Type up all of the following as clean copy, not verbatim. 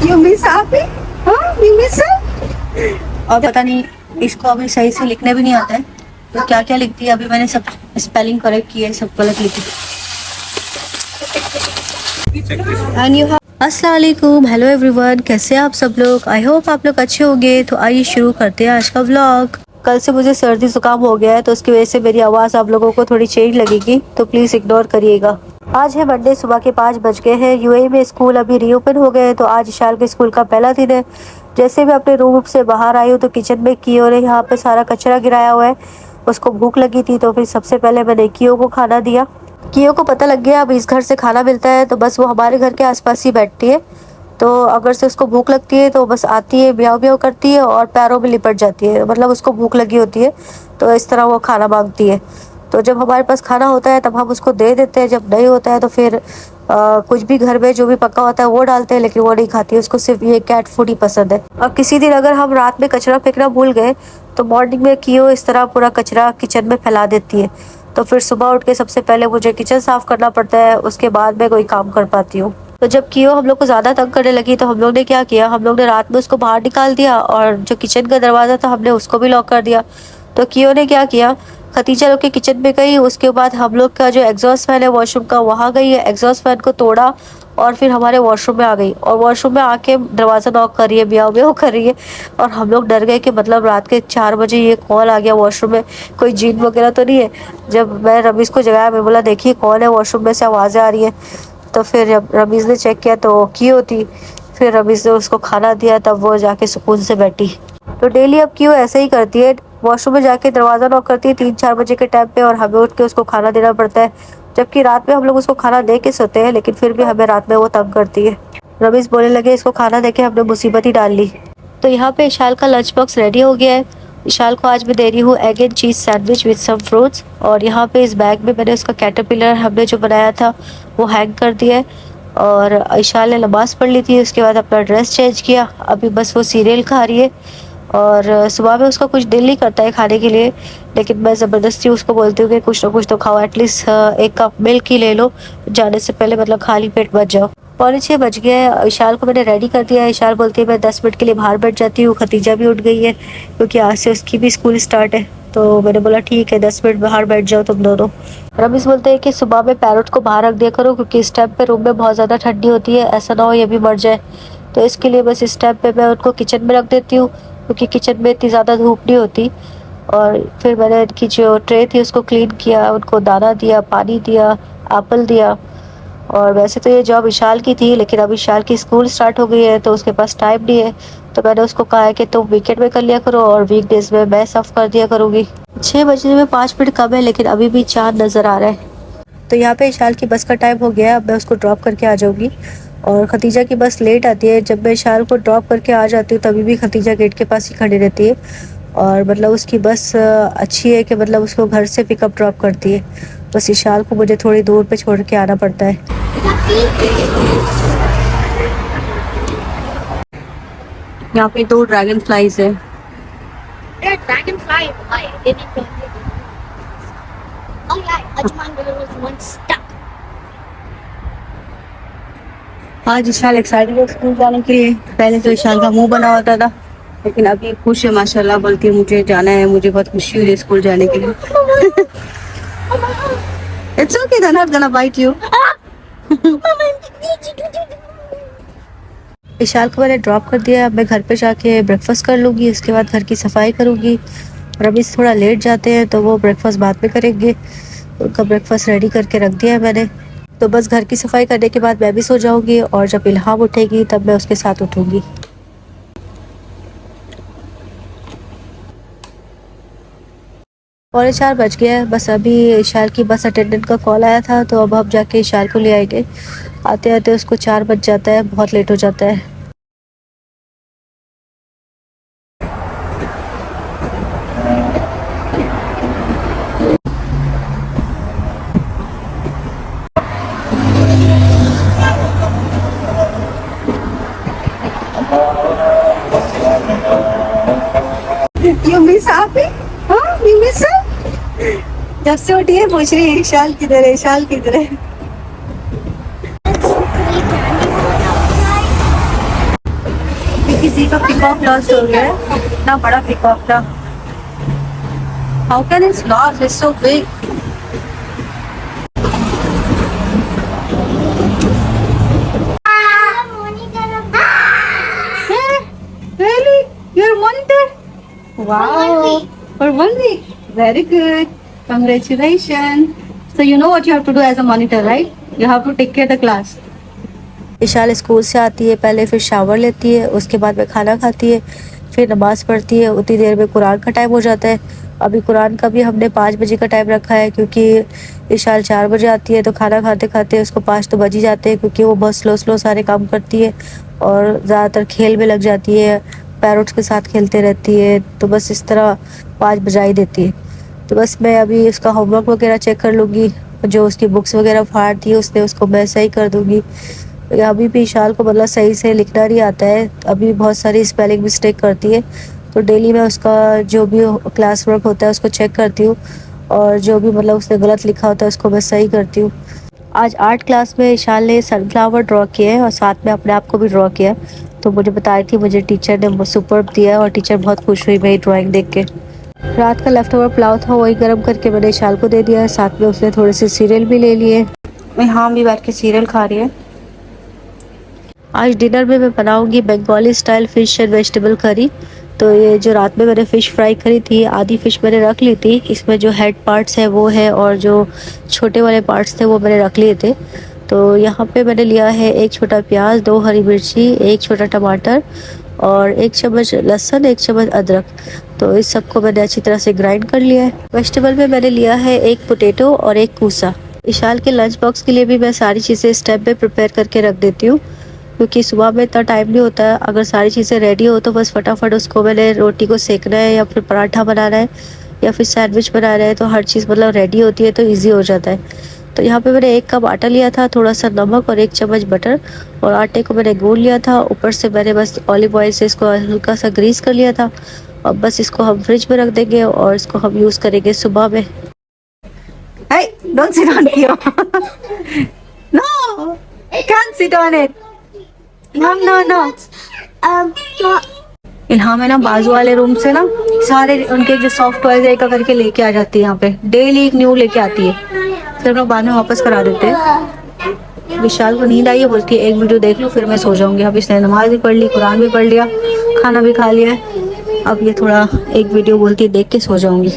You miss Api? हाँ, you miss her? और पता नहीं इसको अभी सही से लिखने भी नहीं आता है, तो क्या क्या लिखती है। अभी मैंने सब स्पेलिंग करेक्ट की है, सब गलत लिखी। अस्सलाम वालेकुम, हेलो एवरीवन, कैसे हैं आप सब लोग। आई होप आप लोग अच्छे होंगे। तो आइए शुरू करते हैं आज का व्लॉग। कल से मुझे सर्दी जुकाम हो गया है, तो उसकी वजह से मेरी आवाज़ आप लोगों को थोड़ी चेंज लगेगी, तो प्लीज़ इग्नोर करिएगा। आज है मंडे, सुबह के 5 बज गए हैं। यूएई में स्कूल अभी रीओपन हो गए हैं, तो आज इशाल के स्कूल का पहला दिन है। जैसे मैं अपने रूम से बाहर आई हूँ तो किचन में कियो ने यहाँ पे सारा कचरा गिराया हुआ है। उसको भूख लगी थी, तो फिर सबसे पहले मैंने कियो को खाना दिया। कियो को पता लग गया अब इस घर से खाना मिलता है, तो बस वो हमारे घर के आसपास ही बैठती है। तो अगर से उसको भूख लगती है तो बस आती है, म्याऊं म्याऊं करती है और पैरों में लिपट जाती है, मतलब उसको भूख लगी होती है, तो इस तरह वो खाना मांगती है। तो जब हमारे पास खाना होता है तब हम उसको दे देते हैं, जब नहीं होता है तो फिर कुछ भी घर में जो भी पका होता है वो डालते हैं, लेकिन वो नहीं खाती है, उसको सिर्फ ये कैट फूड ही पसंद है। और किसी दिन अगर हम रात में कचरा फेंकना भूल गए तो मॉर्निंग में कियो इस तरह पूरा कचरा किचन में फैला देती है। तो फिर सुबह उठ के सबसे पहले मुझे किचन साफ करना पड़ता है, उसके बाद मैं कोई काम कर पाती हूँ। तो जब कियो हम लोग को ज़्यादा तंग करने लगी तो हम लोग ने क्या किया, हम लोग ने रात में उसको बाहर निकाल दिया और जो किचन का दरवाज़ा था हमने उसको भी लॉक कर दिया। तो कियो ने क्या किया, खतीजा लोग के किचन में गई, उसके बाद हम लोग का जो एग्जॉस्ट फैन है वॉशरूम का वहाँ गई है, एग्जॉस्ट फैन को तोड़ा और फिर हमारे वॉशरूम में आ गई और वॉशरूम में आके दरवाज़ा नॉक कर रही है, म्याऊं म्याऊं कर रही है। और हम लोग डर गए कि मतलब रात के 4 बजे ये कॉल आ गया वॉशरूम में, कोई जिन वगैरह तो नहीं है। जब मैं रमीज़ को जगाया, मैं बोला देखिए कौन है, वॉशरूम में से आवाज़ें आ रही है। तो फिर जब रमीज़ ने चेक किया तो कियो थी। फिर रमीज़ ने उसको खाना दिया, तब वो जाके सुकून से बैठी। तो डेली अब कियो ऐसे ही करती है, वॉशरूम में जाके दरवाज़ा नॉक करती है 3-4 बजे के टाइम पे, और हमें उठ के उसको खाना देना पड़ता है। जबकि रात में हम लोग उसको खाना दे के सोते हैं, लेकिन फिर भी हमें रात में वो तंग करती है। रमीज़ बोलने लगे इसको खाना दे के हमने मुसीबत ही डाल ली। तो यहाँ पे इशाल का लंच बॉक्स रेडी हो गया है। इशाल को आज मैं दे रही हूँ egg and cheese sandwich with some fruits. और यहाँ पे इस बैग में मैंने उसका कैटरपिलर हमने जो बनाया था वो हैंग कर दिया है। और इशाल ने नमाज़ पढ़ ली थी, उसके बाद अपना ड्रेस चेंज किया, अभी बस वो सीरियल खा रही है। और सुबह में उसका कुछ दिल नहीं करता है खाने के लिए, लेकिन मैं ज़बरदस्ती उसको बोलती हूँ कि कुछ ना कुछ तो खाओ, एटलीस्ट एक कप मिल्क ही ले लो जाने से पहले, मतलब खाली पेट मत जाओ। 5:45 बज गए हैं। इशाल को मैंने रेडी कर दिया है। इशाल बोलती है मैं 10 मिनट के लिए बाहर बैठ जाती हूँ। खतीजा भी उठ गई है क्योंकि आज से उसकी भी स्कूल स्टार्ट है, तो मैंने बोला ठीक है 10 मिनट बाहर बैठ जाओ तुम दोनों। रमीज़ बोलते हैं कि सुबह में पैरोट को बाहर रख दिया करो, क्योंकि इस टाइम पे रूम में बहुत ज़्यादा ठंडी होती है, ऐसा ना हो ये भी मर जाए। तो इसके लिए बस इस टाइम पे मैं उनको किचन में रख देती हूँ, क्योंकि किचन में इतनी ज़्यादा धूप नहीं होती। और फिर मैंने इनकी जो ट्रे थी उसको क्लीन किया, उनको दाना दिया, पानी दिया, एप्पल दिया। और वैसे तो ये जॉब इशाल की थी, लेकिन अब इशाल की स्कूल स्टार्ट हो गई है तो उसके पास टाइम नहीं है। तो मैंने उसको कहा है कि तुम वीकेंड में कर लिया करो और वीकडेज में मैं साफ कर दिया करूँगी। 6 बजने में 5 मिनट कम है, लेकिन अभी भी चाँद नज़र आ रहा है। तो यहाँ पे इशाल की बस का टाइम हो गया है, अब मैं उसको ड्रॉप करके आ जाऊँगी। और खतीजा की बस लेट आती है, जब मैं इशाल को ड्रॉप करके आ जाती हूँ तभी भी खतीजा गेट के पास ही खड़ी रहती है। और मतलब उसकी बस अच्छी है कि मतलब उसको घर से पिकअप ड्रॉप करती है, बस इशाल को मुझे थोड़ी दूर पे छोड़ के आना पड़ता है। यहाँ पे 2 ड्रैगन फ्लाइज है। आज इशाल एक्साइटेड है स्कूल जाने के लिए। पहले तो इशाल का मुंह बना होता था, लेकिन अभी खुश है माशाल्लाह, बोलती है मुझे जाना है, मुझे बहुत खुशी हुई है स्कूल जाने के लिए। It's okay, they're not gonna bite you. Ishal को मैंने ड्रॉप कर दिया, अब मैं घर पे जाके ब्रेकफास्ट कर लूँगी, उसके बाद घर की सफाई करूँगी। रमीज़ थोड़ा लेट जाते हैं तो वो ब्रेकफास्ट बाद में करेंगे, उनका ब्रेकफास्ट रेडी करके रख दिया है मैंने। तो बस घर की सफाई करने के बाद मैं भी सो जाऊँगी, और जब इल्हाम उठेगी तब मैं उसके साथ उठूँगी। 4:45 बज गया है। बस अभी इशाल की बस अटेंडेंट का कॉल आया था, तो अब हम जाके इशाल को ले आएंगे। आते आते उसको 4 बज जाता है, बहुत लेट हो जाता है। You miss Afi? हाँ, you miss her? जब से उठी है पूछ रही है इशाल किधर है, इशाल किधर है। किसी का पिकॉक लॉस्ट हो गया है, इतना बड़ा पिकॉक था। How can it's lost? It's so big. Really? You're a monitor? Wow. For 1 week. Very good. Congratulations. So you know what you have to do as a monitor, right? You have to take care of the class. Ishal school से आती है, पहले फिर shower लेती है, उसके बाद में खाना खाती है, फिर नमाज पढ़ती है। उतनी देर में कुरान का टाइम हो जाता है। अभी कुरान का भी हमने 5 बजे का टाइम रखा है, क्योंकि इशाल 4 बजे आती है, तो खाना खाते खाते उसको 5 तो बज ही जाते हैं, क्योंकि वो बहुत स्लो सारे काम करती है और ज़्यादातर खेल में लग जाती है, पैरोट्स के साथ खेलते रहती है। तो बस इस तरह 5 बजा ही देती है। तो बस मैं अभी उसका होमवर्क वगैरह चेक कर लूँगी, जो उसकी बुक्स वगैरह फाड़ दी उसने, उसको मैं सही कर दूँगी। अभी भी इशाल को मतलब सही से लिखना नहीं आता है, अभी बहुत सारी स्पेलिंग मिस्टेक करती है। तो डेली मैं उसका जो भी क्लास वर्क होता है उसको चेक करती हूँ, और जो भी मतलब उसने गलत लिखा होता है उसको मैं सही करती हूँ। आज आर्ट क्लास में इशाल ने सनफ्लावर ड्रॉ किए हैं और साथ में अपने आप को भी ड्रॉ किया है। तो मुझे बता रही थी मुझे टीचर ने सुपर्ब दिया है, और टीचर बहुत खुश हुई मेरी ड्राइंग देख के। रात का लेफ्ट ओवर पुलाव था, वही गर्म करके मैंने इशाल को दे दिया है। साथ में उसने थोड़े से सीरियल भी ले लिए। मैं हाँ भी बैठ के सीरियल खा रही है। आज डिनर में मैं बनाऊंगी Bengali style fish and vegetable curry. तो ये जो रात में मैंने फ़िश फ्राई करी थी, आधी फ़िश मैंने रख ली थी, इसमें जो हेड पार्ट्स है वो है, और जो छोटे वाले पार्ट्स थे वो मैंने रख लिए थे। तो यहाँ पे मैंने लिया है 1 छोटा प्याज, 2 हरी मिर्ची, 1 छोटा टमाटर और 1 चम्मच लहसुन, 1 चम्मच अदरक। तो इस सबको मैंने अच्छी तरह से ग्राइंड कर लिया है। वेजिटेबल में मैंने लिया है 1 पोटैटो और 1 कूसा। इशाल के लंच बॉक्स के लिए भी मैं सारी चीज़ें स्टेप पे प्रिपेयर करके रख देती हूँ, क्योंकि सुबह में इतना टाइम नहीं होता है। अगर सारी चीज़ें रेडी हो तो बस फटाफट उसको मैंने रोटी को सेकना है, या फिर पराठा बनाना है, या फिर सैंडविच बनाना है, तो हर चीज़ मतलब रेडी होती है तो इजी हो जाता है। तो यहाँ पे मैंने 1 कप आटा लिया था, थोड़ा सा नमक और 1 चम्मच बटर, और आटे को मैंने गूंद लिया था। ऊपर से मैंने बस ऑलिव ऑयल से इसको हल्का सा ग्रीस कर लिया था। और बस इसको हम फ्रिज में रख देंगे और इसको हम यूज़ करेंगे सुबह में। Hey, don't sit on here. No, can't sit on it. No. इल्हाम है ना, बाजू वाले रूम से ना सारे उनके जो सॉफ्ट टॉयज एक करके लेके आ जाती है। यहाँ पे डेली एक न्यू लेके आती है, फिर हम लोग बाद में वापस करा देते हैं। विशाल को नींद आई है, बोलती है 1 वीडियो देख लो फिर मैं सो जाऊंगी। अब इसने नमाज भी पढ़ ली, कुरान भी पढ़ लिया, खाना भी खा लिया है। अब ये थोड़ा 1 वीडियो बोलती है देख के सो जाऊंगी।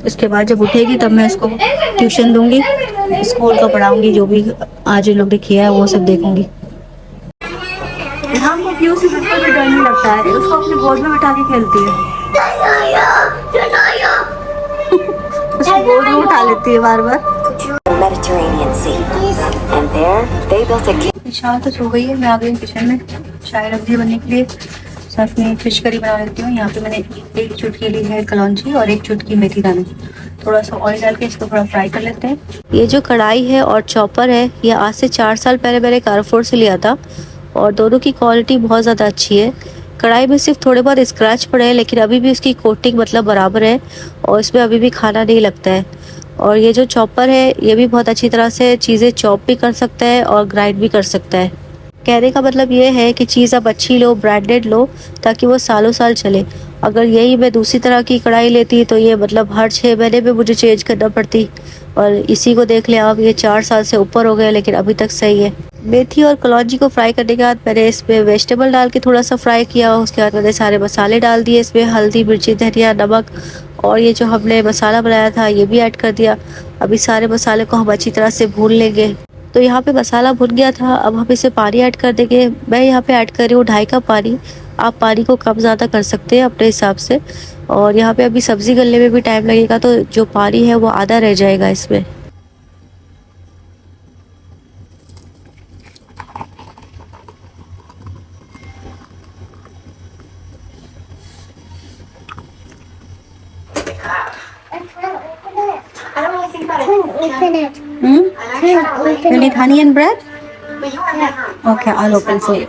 इसके बाद जब उठेगी तब मैं इसको ट्यूशन दूंगी, स्कूल का पढ़ाऊंगी, जो भी आज इन लोग ने किया है वो सब देखूंगी। हमको क्यों से बिल्कुल भी डर नहीं लगता है, उसको अपने गोद में बैठा के खेलती है। उसको गोद में उठा लेती है बार बार। इशाल तो सो गई है, मैं आ गई किचन में चाय रख दी बनने के लिए। साथ में फिश करी बना लेती हूँ। यहाँ पे मैंने 1 चुटकी ली है कलौंजी और 1 चुटकी मेथी दाना। थोड़ा सा ऑयल डाल के इसको थोड़ा फ्राई कर लेते हैं। ये जो कढ़ाई है और चॉपर है, ये आज से 4 साल पहले मैंने कारफोर से लिया था, और दोनों की क्वालिटी बहुत ज़्यादा अच्छी है। कढ़ाई में सिर्फ थोड़े बहुत स्क्रैच पड़े हैं, लेकिन अभी भी उसकी कोटिंग मतलब बराबर है, और इसमें अभी भी खाना नहीं लगता है। और ये जो चॉपर है ये भी बहुत अच्छी तरह से चीज़ें चॉप भी कर सकता है और ग्राइंड भी कर सकता है। कहने का मतलब ये है कि चीज़ आप अच्छी लो, ब्रांडेड लो, ताकि वो सालों साल चले। अगर यही मैं दूसरी तरह की कढ़ाई लेती तो ये मतलब हर 6 महीने में मुझे चेंज करना पड़ती, और इसी को देख ले आप, ये 4 साल से ऊपर हो गए लेकिन अभी तक सही है। मेथी और कलौंजी को फ्राई करने के बाद मैंने इसमें वेजिटेबल डाल के थोड़ा सा फ्राई किया। उसके बाद मैंने सारे मसाले डाल दिए इसमें, हल्दी, मिर्ची, धनिया, नमक, और ये जो हमने मसाला बनाया था ये भी ऐड कर दिया। अभी सारे मसाले को हम अच्छी तरह से भून लेंगे। तो यहाँ पे मसाला भुन गया था, अब हम इसे पानी ऐड कर देंगे। मैं यहाँ पे ऐड कर रही हूँ 2.5 कप पानी, आप पानी को कम ज़्यादा कर सकते हैं अपने हिसाब से। और यहाँ पे अभी सब्ज़ी गलने में भी टाइम लगेगा, तो जो पानी है वो आधा रह जाएगा इसमें। You need honey and bread? Okay, I'll open for you.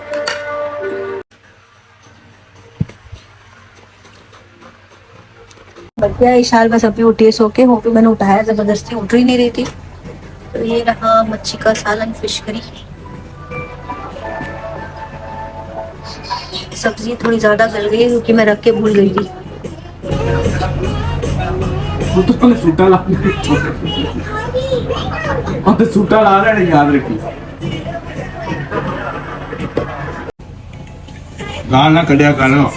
बढ़िया, इशाल बस अभी उठी है सो के, होपी मैंने उठाया, जबरदस्ती उठ ही नहीं रही थी। तो ये रहा मच्छी का सालन, फिश करी। सब्जी थोड़ी ज्यादा गल गई है क्योंकि मैं रख के भूल गई थी। वो तो पहले सूटा ला और सूटा ला रहा है, याद रखी। गाना कड़िया गाना।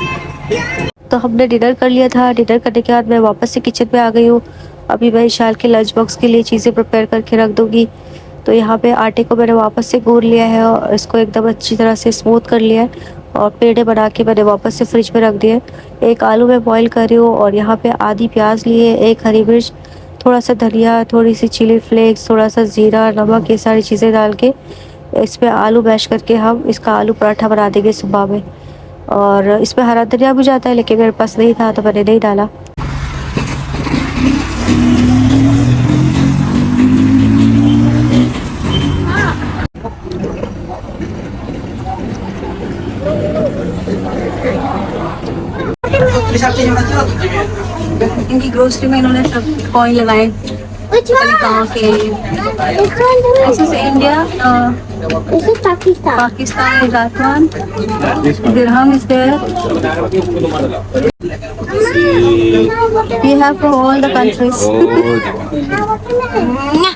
तो हमने डिनर कर लिया था। डिनर करने के बाद मैं वापस से किचन पे आ गई हूँ। अभी मैं इशाल के लंच बॉक्स के लिए चीज़ें प्रिपेयर करके रख दूँगी। तो यहाँ पे आटे को मैंने वापस से गूंद लिया है और इसको एकदम अच्छी तरह से स्मूथ कर लिया है और पेड़े बना के मैंने वापस से फ्रिज में रख दिए। एक आलू मैं बॉईल कर रही हूँ और यहाँ पे आधी प्याज ली है, एक हरी मिर्च, थोड़ा सा धनिया, थोड़ी सी चिली फ्लेक्स, थोड़ा सा ज़ीरा, नमक, ये सारी चीज़ें डाल के इस पर आलू मैश करके हम इसका आलू पराठा बना देंगे सुबह में। और इसमें हरा धनिया भी जाता है, लेकिन मेरे पास नहीं था तो मैंने नहीं डाला। इनकी ग्रोसरी में इन्होंने सब कॉइन लगाए, गाँव के। India, Pakistan, Pakistan, dirham is there. We have from all the countries.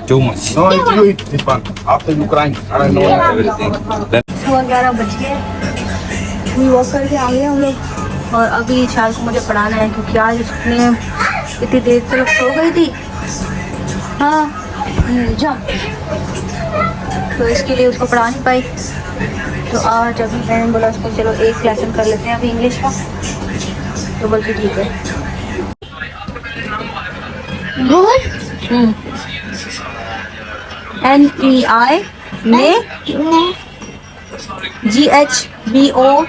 Too much. No, if you eat this one after Ukraine, I don't know everything. 11 बज गए, वॉक करके आ गए हम लोग। और अभी शाल को मुझे पढ़ाना है क्योंकि आज उसने इतनी देर तक सो गई थी। हाँ जा, तो इसके लिए उसको पढ़ा नहीं पाई। तो आज अभी मैंने बोला उसको चलो एक लेसन कर लेते हैं अभी इंग्लिश का। तो बोलती ठीक है। NEI ने GHBOURS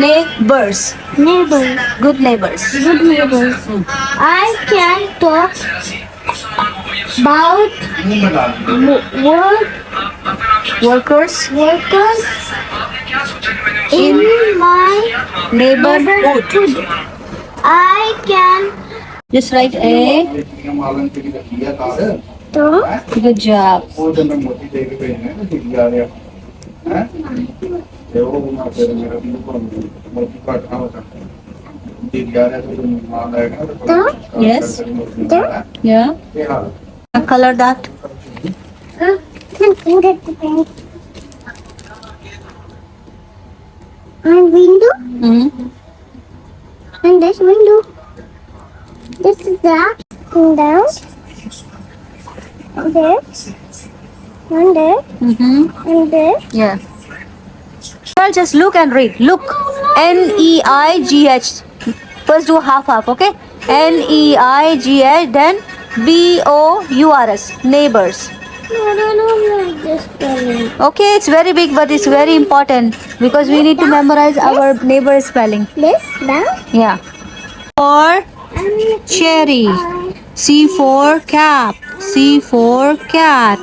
neighbors. Neighbors. Good neighbors. Good neighbors. I can talk about Workers workers in my neighborhood. I can Just write A. talk Good job. Yes. Yeah. Color that. And window Mm-hmm. and this window. This is that window. And there. And there. Mm-hmm. And there. Yeah. Well, just look and read. Look. NEIGH. First do half, okay? NEIGH, then BOURS. Neighbors. No, this spelling. Okay, it's very big, but it's very important because we need to memorize our neighbor spelling. This down. Yeah. For And cherry. C for cap. C for cat.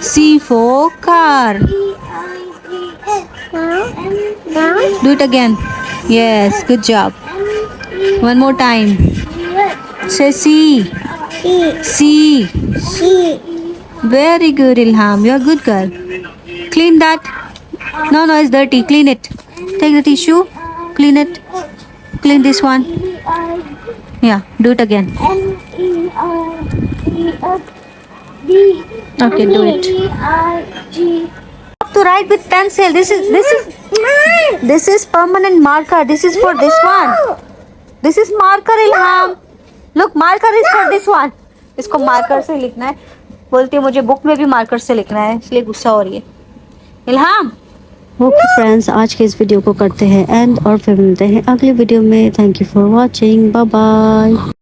C for car. Now. Do it again. Yes, good job. One more time. Say C. C. She. Very good, Ilham. You're a good girl. Clean that. No, it's dirty. Clean it. Take the tissue. Clean it. Clean this one. Yeah, do it again. Okay, do it. To write with pencil. This is permanent marker. This is for this one. This is marker, Ilham. Look, marker is for this one. इसको marker से लिखना है। बोलती है मुझे book में भी marker से लिखना है, इसलिए गुस्सा हो रही है। इल्हाम, ओके फ्रेंड्स, आज के इस वीडियो को करते हैं एंड और फिर मिलते हैं अगले वीडियो में। Thank you for watching, bye bye.